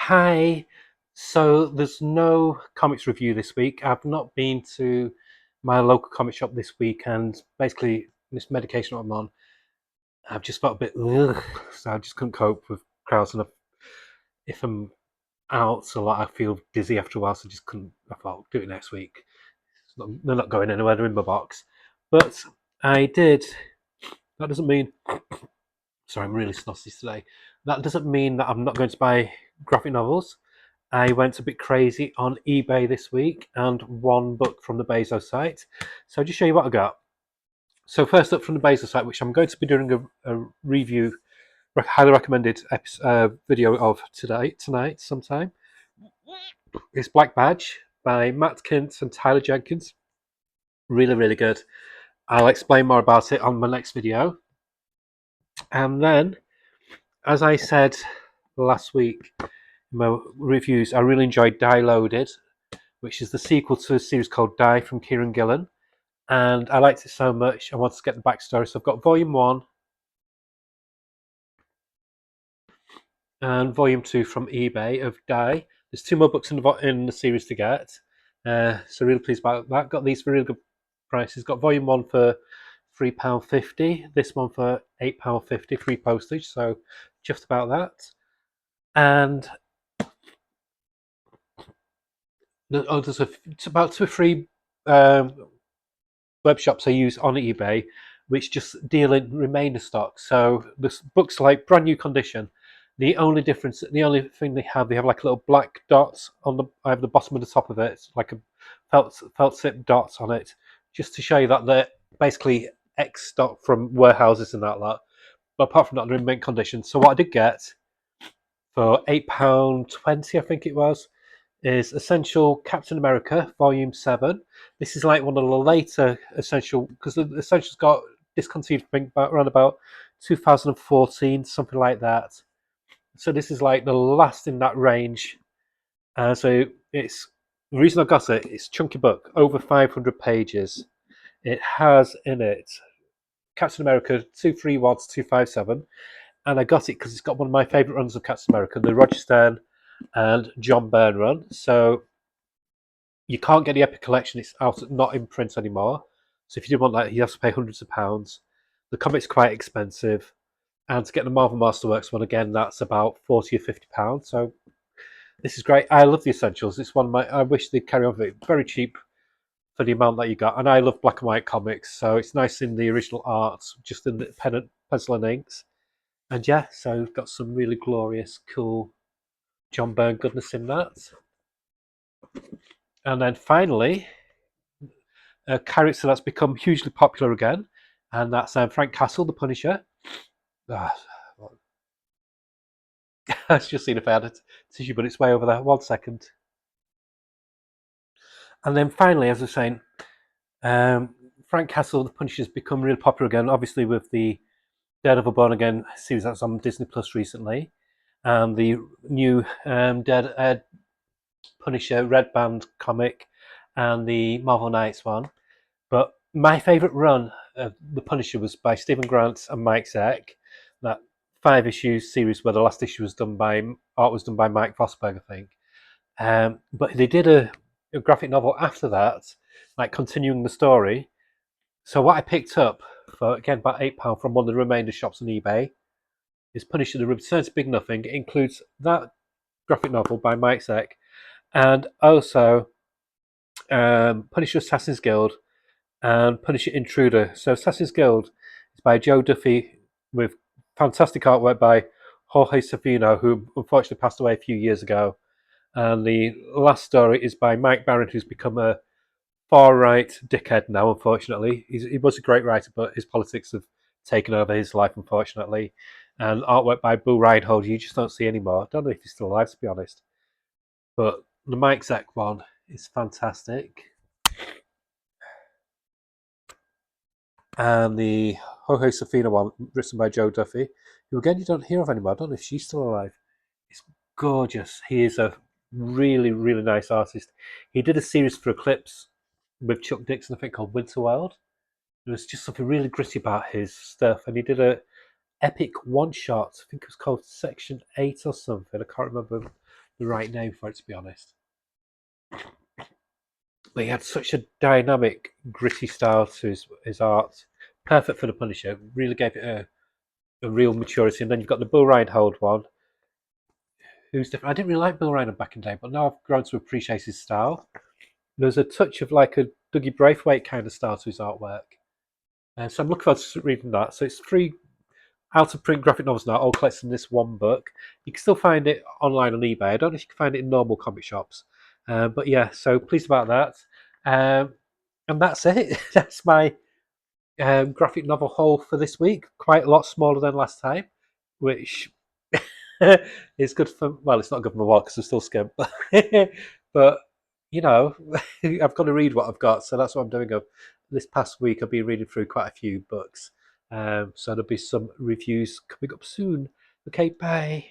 Hi. So there's no comics review this week. I've not been to my local comic shop this week, and basically this medication I'm on, I've just felt a bit ugh, so I just couldn't cope with crowds. And if I'm out a lot, I feel dizzy after a while, so I just couldn't. I thought I'll do it next week. They're not going anywhere. They're in my box, but I did. That doesn't mean. Sorry, I'm really snotty today. That doesn't mean that I'm not going to buy graphic novels. I went a bit crazy on eBay this week and one book from the Bezos site. So I'll just show you what I got. So first up from the Bezos site, which I'm going to be doing a review, highly recommended video of tonight sometime, is Black Badge by Matt Kint and Tyler Jenkins. Really, really good. I'll explain more about it on my next video. And then, as I said last week in my reviews, I really enjoyed Die Loaded, which is the sequel to a series called Die from Kieran Gillen. And I liked it so much, I wanted to get the backstory. So I've got Volume 1 and Volume 2 from eBay of Die. There's two more books in the series to get. So really pleased about that. Got these for really good prices. Got Volume 1 for £3.50. This one for £8.50, free postage. So just about that. And there's about two or three web shops I use on eBay, which just deal in remainder stock. So the books like brand new condition. The only difference, the only thing they have like little black dots on the either the bottom or the top of it, like a felt tip dots on it, just to show you that they're basically X stock from warehouses and that lot. But apart from that, they're in mint condition. So what I did get for £8.20, I think it was, is Essential Captain America Volume 7. This is like one of the later Essential, because the Essentials got discontinued I think around about 2014, something like that. So this is like the last in that range. So it's the reason I got it. It's a chunky book, over 500 pages. It has in it Captain America 231 to 257, and I got it because it's got one of my favourite runs of Captain America, the Roger Stern and John Byrne run. So you can't get the Epic Collection; it's out, not in print anymore. So if you do want that, you have to pay hundreds of pounds. The comic's quite expensive, and to get the Marvel Masterworks one again, that's about £40 or £50. So this is great. I love the Essentials. It's one of my. I wish they'd carry on with it. Very cheap for the amount that you got, and I love black and white comics, so it's nice in the original art, just in the pen, pencil and inks. And yeah, so we've got some really glorious, cool John Byrne goodness in that. And then finally, a character that's become hugely popular again, and that's Frank Castle, the Punisher. Ah, I was just seeing if I had a tissue, but it's way over there. 1 second. And then finally, as I was saying, um, Frank Castle, the Punisher, has become really popular again, obviously with the Daredevil Born Again series that's on Disney Plus recently, and the new Punisher Red Band comic, and the Marvel Knights one. But my favourite run of The Punisher was by Stephen Grant and Mike Zeck. That 5 issue series where the last issue was done by art was done by Mike Vosberg, I think. But they did a graphic novel after that, like continuing the story. So what I picked up for again about £8 from one of the remainder shops on eBay is Punisher: The Return to Big Nothing. It includes that graphic novel by Mike Zeck and also Punisher Assassin's Guild and Punisher Intruder. So Assassin's Guild is by Joe Duffy with fantastic artwork by Jorge Savino, who unfortunately passed away a few years ago. And the last story is by Mike Barron, who's become a far-right dickhead now, unfortunately. He was a great writer, but his politics have taken over his life, unfortunately. And artwork by Bill Reinhold, you just don't see anymore. I don't know if he's still alive, to be honest. But the Mike Zeck one is fantastic. And the Jorge Safina one, written by Joe Duffy, who again you don't hear of anymore. I don't know if she's still alive. It's gorgeous. He is a really, really nice artist. He did a series for Eclipse with Chuck Dixon, I think, called Winterworld. There was just something really gritty about his stuff, and he did a epic one shot. I think it was called Section 8 or something. I can't remember the right name for it, to be honest. But he had such a dynamic, gritty style to his art. Perfect for the Punisher. Really gave it a real maturity. And then you've got the Bill Reinhold one, who's different. I didn't really like Bill Reinhold back in the day, but now I've grown to appreciate his style. There's a touch of like a Dougie Braithwaite kind of style to his artwork. So I'm looking forward to reading that. So it's 3 out of print graphic novels now, all collected in this one book. You can still find it online on eBay. I don't know if you can find it in normal comic shops. But yeah, so pleased about that. And that's it. That's my graphic novel haul for this week. Quite a lot smaller than last time, which is good for. Well, it's not good for my wallet because I'm still skimp. But you know, I've got to read what I've got, so that's what I'm doing. This past week, I've been reading through quite a few books, so there'll be some reviews coming up soon. Okay, bye.